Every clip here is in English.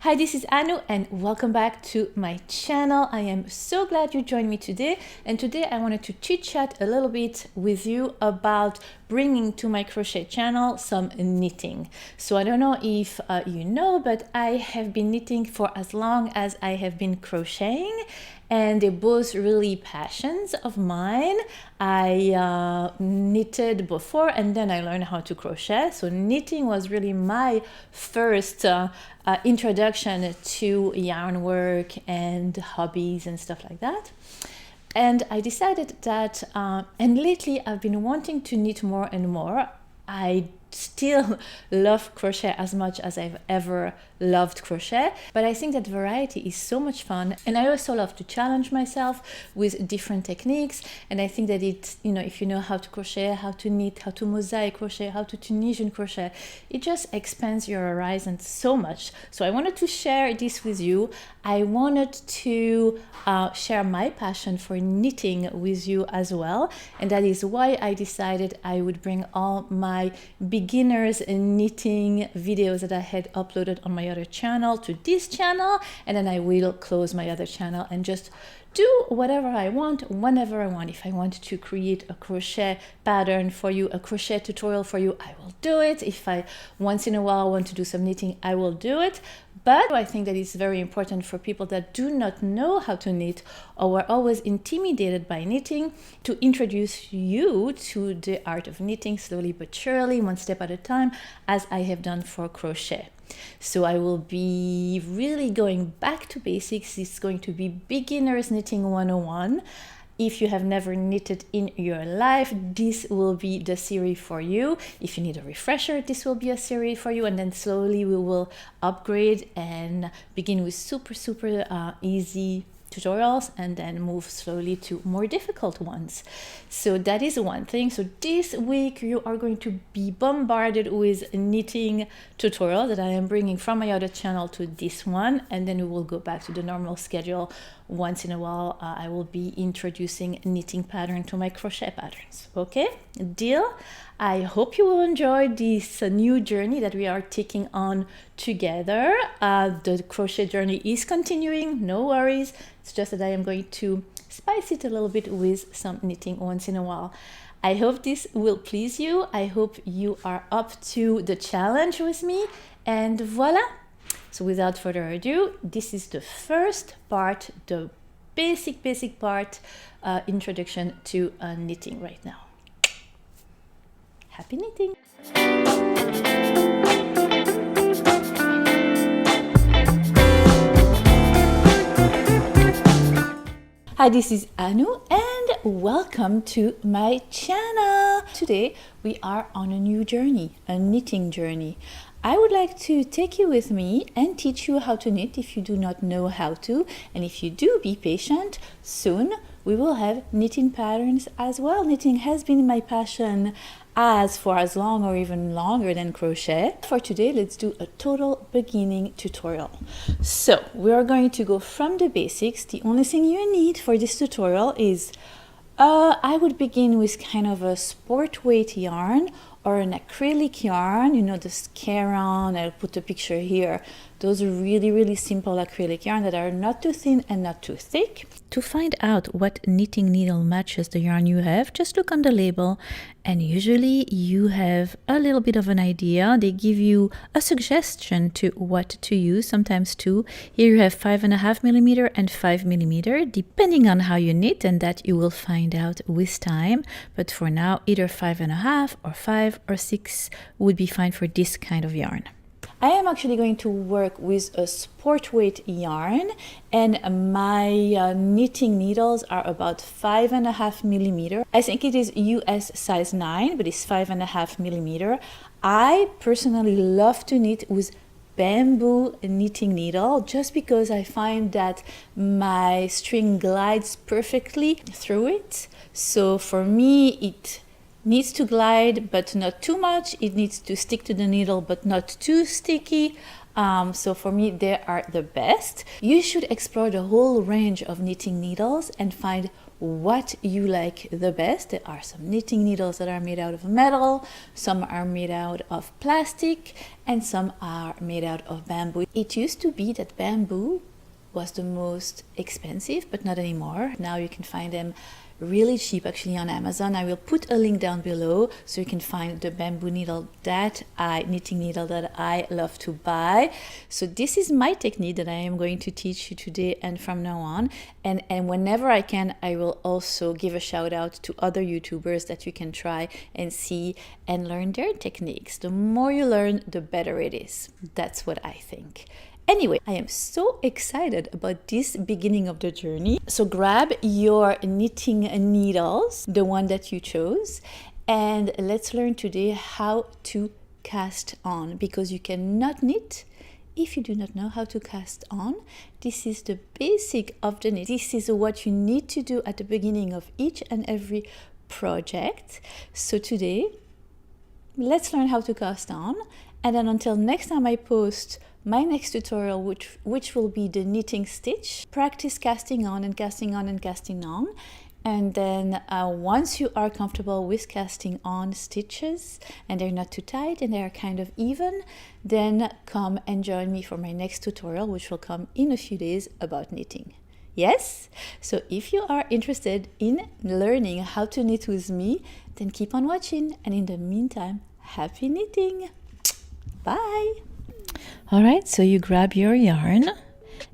Hi, this is Annoo and welcome back to my channel. I am so glad you joined me today, and today I wanted to chit chat a little bit with you about bringing to my crochet channel some knitting. So I don't know if you know, but I have been knitting for as long as I have been crocheting, and they're both really passions of mine. I knitted before and then I learned how to crochet. So knitting was really my first introduction to yarn work and hobbies and stuff like that. And I decided that, and lately I've been wanting to knit more and more. I still love crochet as much as I've ever loved crochet, but I think that variety is so much fun, and I also love to challenge myself with different techniques. And I think that it, if you know how to crochet, how to knit, how to mosaic crochet, how to Tunisian crochet, it just expands your horizon so much. So I wanted to share this with you. I wanted to share my passion for knitting with you as well, and that is why I decided I would bring all my beginners knitting videos that I had uploaded on my other channel to this channel, and then I will close my other channel and just do whatever I want, whenever I want. If I want to create a crochet pattern for you, a crochet tutorial for you, I will do it. If I once in a while want to do some knitting, I will do it. But I think that it's very important for people that do not know how to knit or are always intimidated by knitting to introduce you to the art of knitting slowly but surely, one step at a time, as I have done for crochet. So I will be really going back to basics. It's going to be Beginners Knitting 101. If you have never knitted in your life, this will be the series for you. If you need a refresher, this will be a series for you. And then slowly we will upgrade and begin with super easy tutorials and then move slowly to more difficult ones. So that is one thing. So this week you are going to be bombarded with knitting tutorials that I am bringing from my other channel to this one, and then we will go back to the normal schedule. Once in a while I will be introducing knitting pattern to my crochet patterns. Okay, deal? I hope you will enjoy this new journey that we are taking on together. The crochet journey is continuing, no worries. It's just that I am going to spice it a little bit with some knitting once in a while. I hope this will please you. I hope you are up to the challenge with me, and voila. So without further ado, this is the first part, the basic part, introduction to knitting right now. Happy knitting! Hi, this is Annoo and welcome to my channel. Today we are on a new journey, a knitting journey. I would like to take you with me and teach you how to knit if you do not know how to, and if you do, be patient. Soon we will have knitting patterns as well. Knitting has been my passion for as long or even longer than crochet. For today, let's do a total beginning tutorial. So we are going to go from the basics. The only thing you need for this tutorial is I would begin with kind of a sport weight yarn or an acrylic yarn, the Scaron. I'll put a picture here. Those are really simple acrylic yarn that are not too thin and not too thick. To find out what knitting needle matches the yarn you have, just look on the label, and usually you have a little bit of an idea. They give you a suggestion to what to use, sometimes two. Here you have 5.5 millimeter and 5 millimeter, depending on how you knit, and that you will find out with time. But for now, either 5.5 or 5 or 6 would be fine for this kind of yarn. I am actually going to work with a sport weight yarn, and my knitting needles are about 5.5 millimeter. I think it is US size 9, but it's 5.5 millimeter. I personally love to knit with bamboo knitting needle just because I find that my string glides perfectly through it. So for me, it needs to glide but not too much. It needs to stick to the needle but not too sticky. So for me, they are the best. You should explore the whole range of knitting needles and find what you like the best. There are some knitting needles that are made out of metal, some are made out of plastic, and some are made out of bamboo. It used to be that bamboo was the most expensive, but not anymore. Now you can find them really cheap actually on Amazon. I will put a link down below so you can find the bamboo knitting needle that I love to buy. So this is my technique that I am going to teach you today and from now on. And whenever I can, I will also give a shout out to other YouTubers that you can try and see and learn their techniques. The more you learn, the better it is. That's what I think. Anyway, I am so excited about this beginning of the journey. So grab your knitting needles, the one that you chose, and let's learn today how to cast on, because you cannot knit if you do not know how to cast on. This is the basic of the knit. This is what you need to do at the beginning of each and every project. So today, let's learn how to cast on, and then until next time I post my next tutorial, which will be the knitting stitch, practice casting on and casting on and casting on. And then once you are comfortable with casting on stitches and they're not too tight and they're kind of even, then come and join me for my next tutorial, which will come in a few days about knitting. Yes? So if you are interested in learning how to knit with me, then keep on watching. And in the meantime, happy knitting. Bye. All right, so you grab your yarn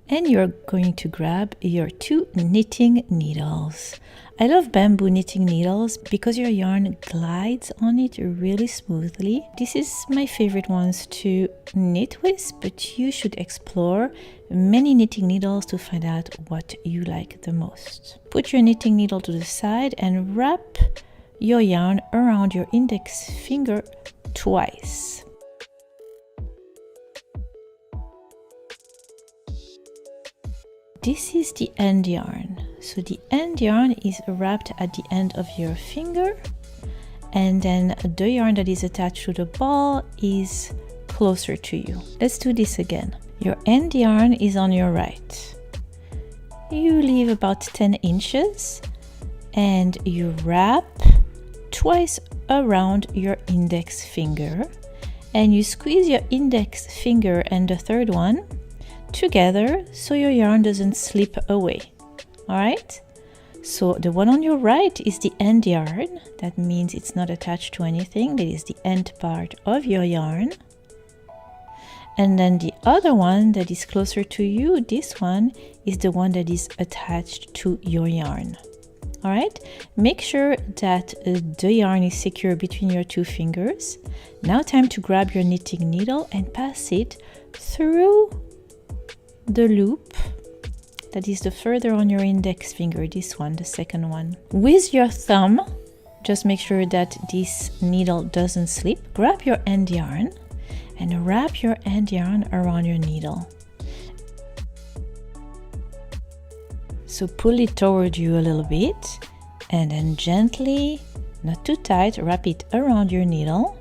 and you're going to grab your 2 knitting needles. I love bamboo knitting needles because your yarn glides on it really smoothly. This is my favorite ones to knit with, but you should explore many knitting needles to find out what you like the most. Put your knitting needle to the side and wrap your yarn around your index finger twice. This is the end yarn. So the end yarn is wrapped at the end of your finger, and then the yarn that is attached to the ball is closer to you. Let's do this again. Your end yarn is on your right. You leave about 10 inches and you wrap twice around your index finger, and you squeeze your index finger and the third one together so your yarn doesn't slip away. All right, so the one on your right is the end yarn. That means it's not attached to anything. That is the end part of your yarn. And then the other one that is closer to you, this one is the one that is attached to your yarn. All right, make sure that the yarn is secure between your 2 fingers. Now time to grab your knitting needle and pass it through the loop that is the further on your index finger, this one, the second one. With your thumb, just make sure that this needle doesn't slip. Grab your end yarn and wrap your end yarn around your needle. So pull it toward you a little bit and then gently, not too tight, wrap it around your needle.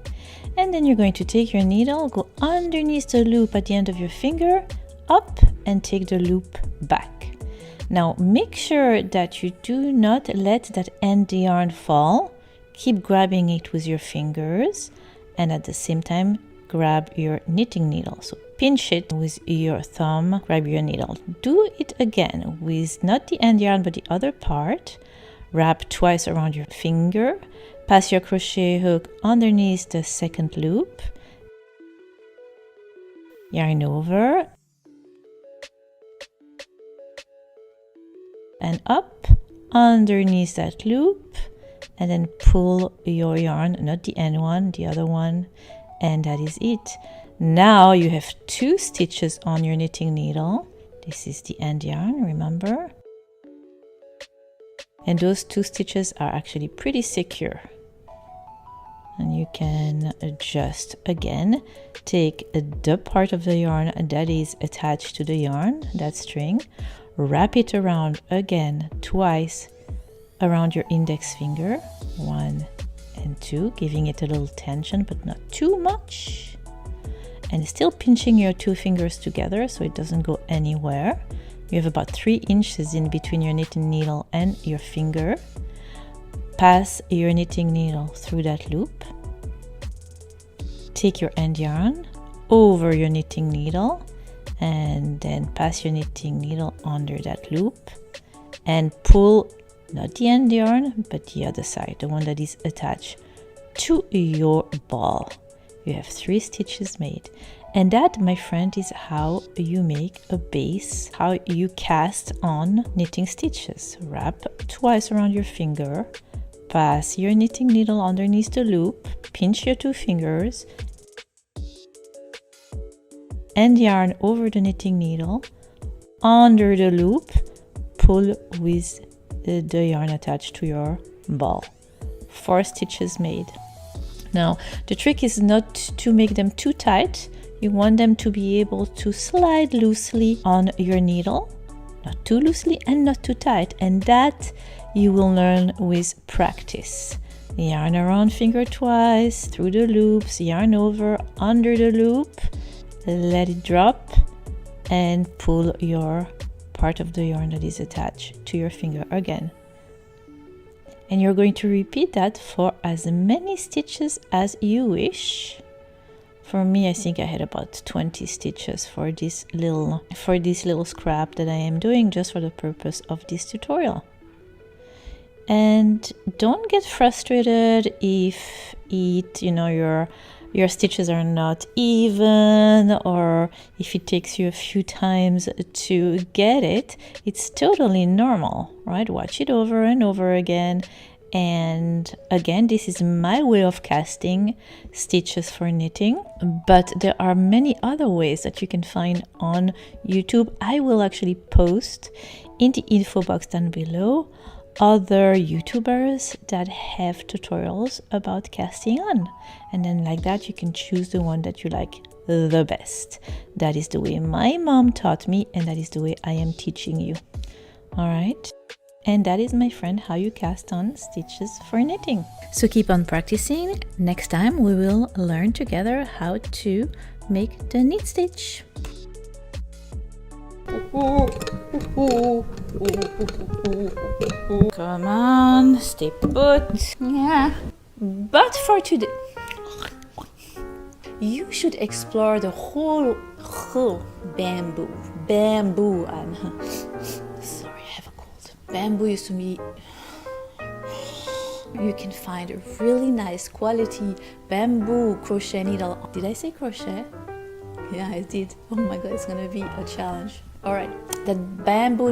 And then you're going to take your needle, go underneath the loop at the end of your finger, up, and take the loop back. Now make sure that you do not let that end yarn fall. Keep grabbing it with your fingers and at the same time grab your knitting needle. So pinch it with your thumb, grab your needle. Do it again with not the end yarn but the other part. Wrap twice around your finger. Pass your crochet hook underneath the second loop. Yarn over. And up underneath that loop, and then pull your yarn, not the end one, the other one, and that is it. Now you have 2 stitches on your knitting needle. This is the end yarn, remember? And those 2 stitches are actually pretty secure. And you can just again take the part of the yarn that is attached to the yarn, that string, wrap it around again twice around your index finger, 1 and 2, giving it a little tension but not too much, and still pinching your 2 fingers together so it doesn't go anywhere. You have about 3 inches in between your knitting needle and your finger. Pass your knitting needle through that loop. Take your end yarn over your knitting needle and then pass your knitting needle under that loop and pull not the end yarn but the other side, the one that is attached to your ball. You have 3 stitches made, and that, my friend, is how you make a base, how you cast on knitting stitches. Wrap twice around your finger, pass your knitting needle underneath the loop, pinch your 2 fingers, end yarn over the knitting needle, under the loop, pull with the yarn attached to your ball. 4 stitches made. Now, the trick is not to make them too tight. You want them to be able to slide loosely on your needle, not too loosely and not too tight, and that you will learn with practice. Yarn around finger twice, through the loops, yarn over, under the loop, let it drop, and pull your part of the yarn that is attached to your finger again. And you're going to repeat that for as many stitches as you wish. For me, I think I had about 20 stitches for this little scrap that I am doing just for the purpose of this tutorial. And don't get frustrated if your stitches are not even, or if it takes you a few times to get it. It's totally normal, right? Watch it over and over again. And again, this is my way of casting stitches for knitting, but there are many other ways that you can find on YouTube. I will actually post in the info box down below other YouTubers that have tutorials about casting on, and then like that you can choose the one that you like the best. That is the way my mom taught me, and that is the way I am teaching you. All right, and that is, my friend, how you cast on stitches for knitting. So keep on practicing. Next time we will learn together how to make the knit stitch. Come on, stay put. Yeah. But for today, you should explore the whole bamboo. And sorry, I have a cold. Bamboo used to be. You can find a really nice quality bamboo crochet needle. Did I say crochet? Yeah, I did. Oh my god, it's gonna be a challenge. All right, that bamboo